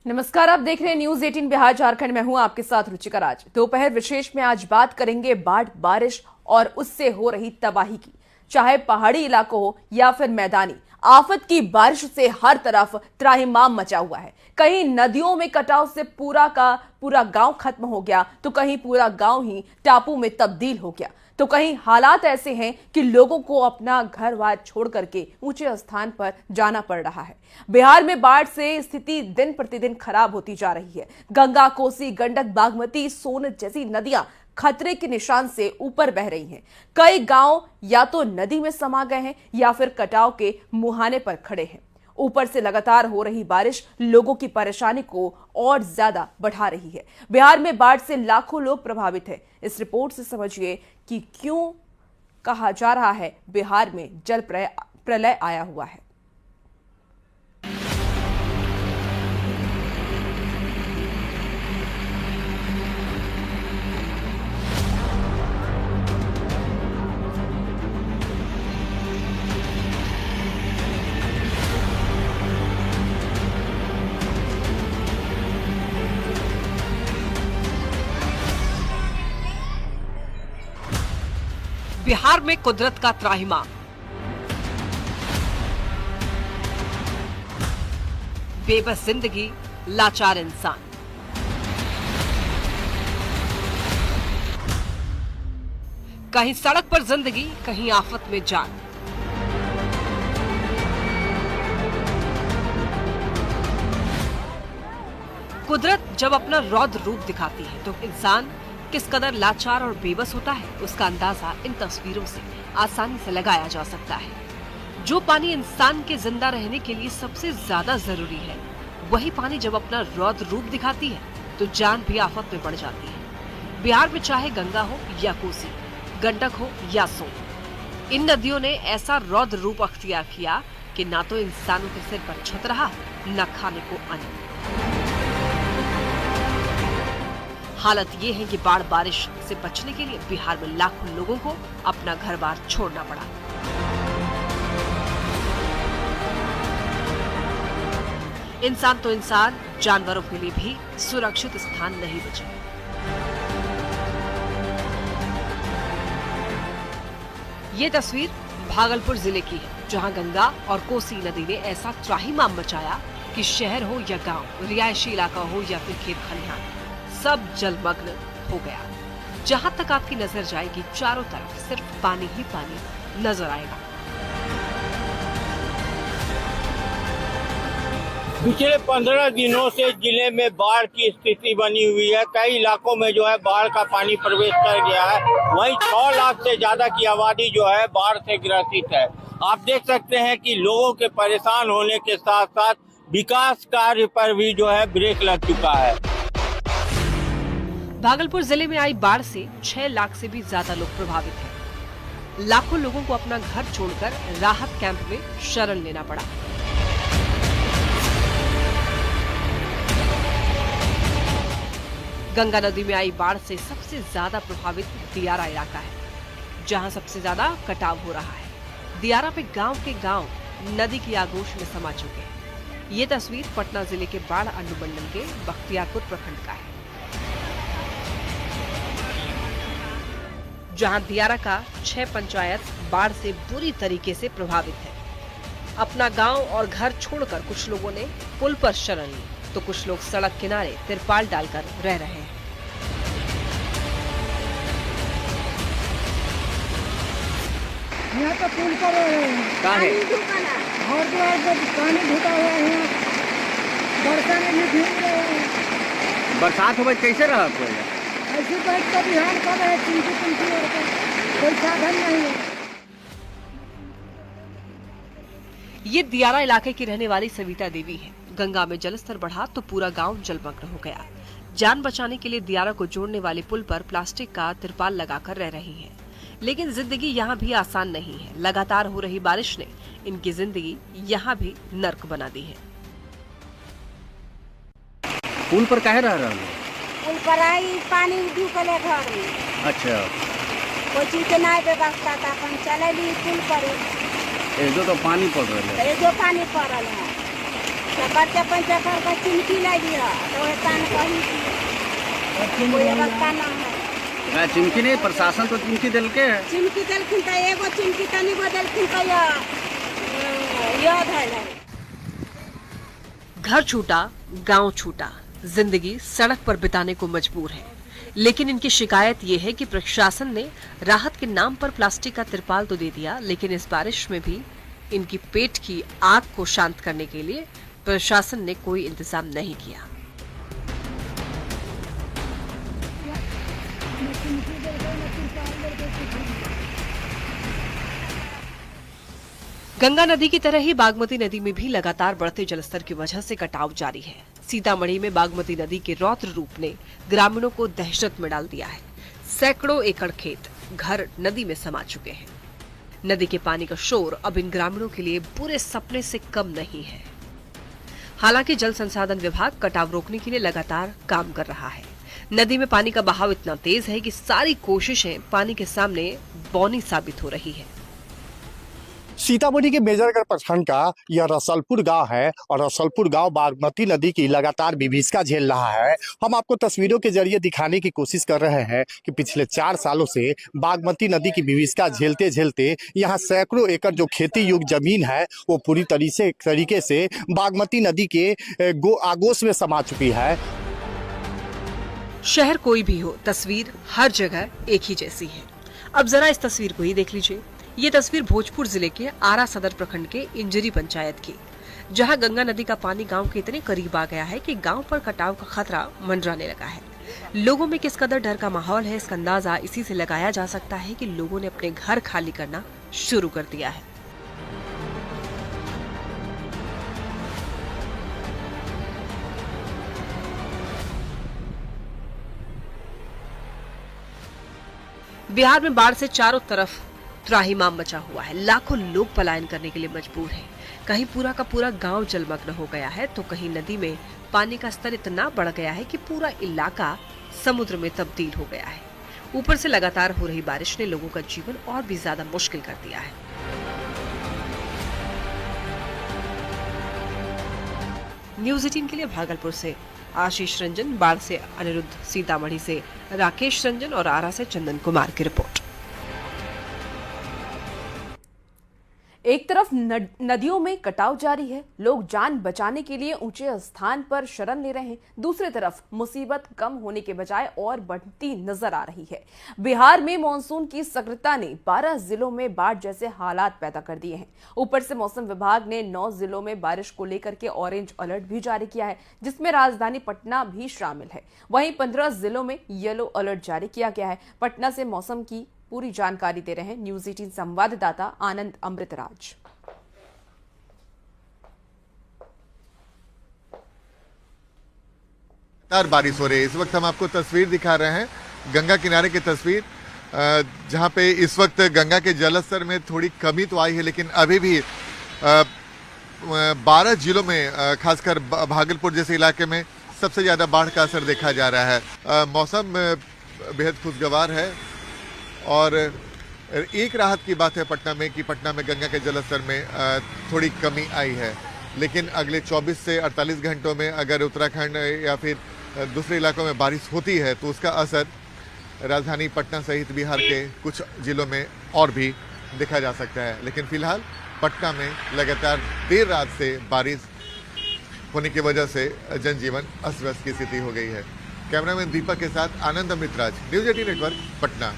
नमस्कार, आप देख रहे हैं न्यूज 18 बिहार झारखंड में हूं आपके साथ रुचिका राज। दोपहर विशेष में आज बात करेंगे बाढ़, बारिश और उससे हो रही तबाही की। चाहे पहाड़ी इलाकों हो या फिर मैदानी, आफत की बारिश से हर तरफ त्राहिमाम मचा हुआ है। कहीं नदियों में कटाव से पूरा का पूरा गांव खत्म हो गया, तो कहीं पूरा गांव ही टापू में तब्दील हो गया, तो कहीं हालात ऐसे हैं कि लोगों को अपना घर बार छोड़ करके ऊंचे स्थान पर जाना पड़ रहा है। बिहार में बाढ़ से स्थिति दिन प्रतिदिन खराब होती जा रही है। गंगा, कोसी, गंडक, बागमती, सोन जैसी नदियां खतरे के निशान से ऊपर बह रही हैं। कई गांव या तो नदी में समा गए हैं या फिर कटाव के मुहाने पर खड़े हैं। ऊपर से लगातार हो रही बारिश लोगों की परेशानी को और ज्यादा बढ़ा रही है। बिहार में बाढ़ से लाखों लोग प्रभावित हैं। इस रिपोर्ट से समझिए कि क्यों कहा जा रहा है बिहार में जल प्रलय आया हुआ है। बिहार में कुदरत का त्राहिमाम। बेबस जिंदगी, लाचार इंसान। कहीं सड़क पर जिंदगी, कहीं आफत में जान। कुदरत जब अपना रौद्र रूप दिखाती है तो इंसान किस कदर लाचार और बेबस होता है, उसका अंदाजा इन तस्वीरों से आसानी से लगाया जा सकता है। जो पानी इंसान के जिंदा रहने के लिए सबसे ज्यादा जरूरी है, वही पानी जब अपना रौद्र रूप दिखाती है तो जान भी आफत में पड़ जाती है। बिहार में चाहे गंगा हो या कोसी, गंडक हो या सोन, इन नदियों ने ऐसा रौद्र रूप अख्तियार किया कि ना तो इंसानों के सिर पर छत रहा, न खाने को अन्न। हालत ये है कि बाढ़ बारिश से बचने के लिए बिहार में लाखों लोगों को अपना घर बार छोड़ना पड़ा। इंसान तो इंसान, जानवरों के लिए भी सुरक्षित स्थान नहीं बचे। ये तस्वीर भागलपुर जिले की है, जहां गंगा और कोसी नदी ने ऐसा त्राहिमाम मचाया कि शहर हो या गांव, रिहायशी इलाका हो या फिर खेत खलिहान, सब जलमग्न हो गया। जहां तक आपकी नजर जाएगी, चारों तरफ सिर्फ पानी ही पानी नजर आएगा। पिछले 15 दिनों से जिले में बाढ़ की स्थिति बनी हुई है। कई इलाकों में जो है बाढ़ का पानी प्रवेश कर गया है। वहीं 6 लाख से ज्यादा की आबादी जो है बाढ़ से ग्रसित है। आप देख सकते हैं कि लोगों के परेशान होने के साथ साथ विकास कार्य पर भी जो है ब्रेक लग चुका है। भागलपुर जिले में आई बाढ़ से 6 लाख से भी ज्यादा लोग प्रभावित हैं। लाखों लोगों को अपना घर छोड़कर राहत कैंप में शरण लेना पड़ा। गंगा नदी में आई बाढ़ से सबसे ज्यादा प्रभावित दियारा इलाका है, जहां सबसे ज्यादा कटाव हो रहा है। दियारा पे गांव के गांव नदी की आगोश में समा चुके हैं। ये तस्वीर पटना जिले के बाढ़ अनुमंडल के बख्तियारपुर प्रखंड का है, जहां दियारा का 6 पंचायत बाढ़ से बुरी तरीके से प्रभावित है। अपना गांव और घर छोड़कर कुछ लोगों ने पुल पर शरण ली, तो कुछ लोग सड़क किनारे तिरपाल डालकर रह रहे हैं। यहाँ तो पुल पर रह रहे हैं। कहाँ है? घर द्वार पर पानी ढुका हुआ है। वर्षा में भी भीग रहे हैं। बरसात हो कैसे रहा कोई? ऐसे बैठ कर बिहार कर रहे हैं, चिंकी और कोई साधन नहीं है। ये दियारा इलाके की रहने वाली सविता देवी है। गंगा में जलस्तर बढ़ा तो पूरा गांव जलमग्न हो गया। जान बचाने के लिए दियारा को जोड़ने वाले पुल पर प्लास्टिक का तिरपाल लगाकर रह रही हैं। लेकिन जिंदगी यहाँ भी आसान नहीं है। लगातार हो रही बारिश ने इनकी जिंदगी यहाँ भी नर्क बना दी है। पुल पर काहे रह रहा है? पुल पर आई पानी ढुकले घर में। अच्छा, कोई चीज के नहीं व्यवस्था था, अपन चले ली पुल पर। एजो तो पानी पड़ रहा है। एजो पानी पड़ल है। तो बच्चा पंचा कर का चिमकी लगी है तो वह कान कही थी कोई अवस्था ना है चिमकी नहीं, प्रशासन तो चिमकी दिल के चिमकी दलखिन तो एगो चिमकी तनी बदलखिन तो याद है। घर छूटा, गांव छूटा, जिंदगी सड़क पर बिताने को मजबूर है। लेकिन इनकी शिकायत ये है कि प्रशासन ने राहत के नाम पर प्लास्टिक का तिरपाल तो दे दिया, लेकिन इस बारिश में भी इनकी पेट की आग को शांत करने के लिए प्रशासन ने कोई इंतजाम नहीं किया। गंगा नदी की तरह ही बागमती नदी में भी लगातार बढ़ते जलस्तर की वजह से कटाव जारी है। सीतामढ़ी में बागमती नदी के रौद्र रूप ने ग्रामीणों को दहशत में डाल दिया है। सैकड़ों एकड़ खेत, घर नदी में समा चुके हैं। नदी के पानी का शोर अब इन ग्रामीणों के लिए बुरे सपने से कम नहीं है। हालांकि जल संसाधन विभाग कटाव रोकने के लिए लगातार काम कर रहा है। नदी में पानी का बहाव इतना तेज है कि सारी कोशिशें पानी के सामने बौनी साबित हो रही है। सीतामढ़ी के मेजरगढ़ प्रखंड का यह रसलपुर गांव है और रसलपुर गांव बागमती नदी की लगातार विभीषिका झेल रहा है। हम आपको तस्वीरों के जरिए दिखाने की कोशिश कर रहे हैं कि पिछले 4 सालों से बागमती नदी की विभीषिका झेलते झेलते यहां सैकड़ों एकड़ जो खेती योग्य जमीन है वो पूरी तरीके से बागमती नदी के आगोश में समा चुकी है। शहर कोई भी हो, तस्वीर हर जगह एक ही जैसी है। अब जरा इस तस्वीर को ही देख लीजिए। ये तस्वीर भोजपुर जिले के आरा सदर प्रखंड के इंजरी पंचायत की, जहां गंगा नदी का पानी गांव के इतने करीब आ गया है कि गांव पर कटाव का खतरा मंडराने लगा है। लोगों में किस कदर डर का माहौल है, इसका अंदाजा इसी से लगाया जा सकता है कि लोगों ने अपने घर खाली करना शुरू कर दिया है। बिहार में बाढ़ से चारों तरफ त्राहिमाम मचा हुआ है। लाखों लोग पलायन करने के लिए मजबूर हैं। कहीं पूरा का पूरा गांव जलमग्न हो गया है तो कहीं नदी में पानी का स्तर इतना बढ़ गया है कि पूरा इलाका समुद्र में तब्दील हो गया है। ऊपर से लगातार हो रही बारिश ने लोगों का जीवन और भी ज्यादा मुश्किल कर दिया है। न्यूज़ 18 के लिए भागलपुर से आशीष रंजन, बाढ़ से अनिरुद्ध, सीतामढ़ी से राकेश रंजन और आरा से चंदन कुमार की रिपोर्ट। एक तरफ नदियों में कटाव जारी है, लोग जान बचाने के लिए ऊंचे स्थान पर शरण ले रहे हैं। दूसरी तरफ मुसीबत कम होने के बजाय और बढ़ती नजर आ रही है। बिहार में मानसून की सक्रियता ने 12 जिलों में बाढ़ जैसे हालात पैदा कर दिए हैं। ऊपर से मौसम विभाग ने 9 जिलों में बारिश को लेकर के ऑरेंज अलर्ट भी जारी किया है, जिसमें राजधानी पटना भी शामिल है। वहीं 15 जिलों में येलो अलर्ट जारी किया गया है। पटना से मौसम की पूरी जानकारी दे रहे हैं न्यूज़ 18 संवाददाता आनंद अमृतराज। बारिश हो रही है। इस वक्त हम आपको तस्वीर दिखा रहे हैं, गंगा किनारे की तस्वीर, जहां पे इस वक्त गंगा के जलस्तर में थोड़ी कमी तो आई है, लेकिन अभी भी 12 जिलों में, खासकर भागलपुर जैसे इलाके में सबसे ज्यादा बाढ़ का असर देखा जा रहा है। मौसम बेहद खुशगवार है और एक राहत की बात है पटना में कि पटना में गंगा के जलस्तर में थोड़ी कमी आई है, लेकिन अगले 24 से 48 घंटों में अगर उत्तराखंड या फिर दूसरे इलाकों में बारिश होती है तो उसका असर राजधानी पटना सहित बिहार के कुछ जिलों में और भी देखा जा सकता है। लेकिन फिलहाल पटना में लगातार देर रात से बारिश होने की वजह से जनजीवन अस्त व्यस्त की स्थिति हो गई है। कैमरामैन दीपक के साथ आनंद अमृतराज, न्यूज़ 18 नेटवर्क, पटना।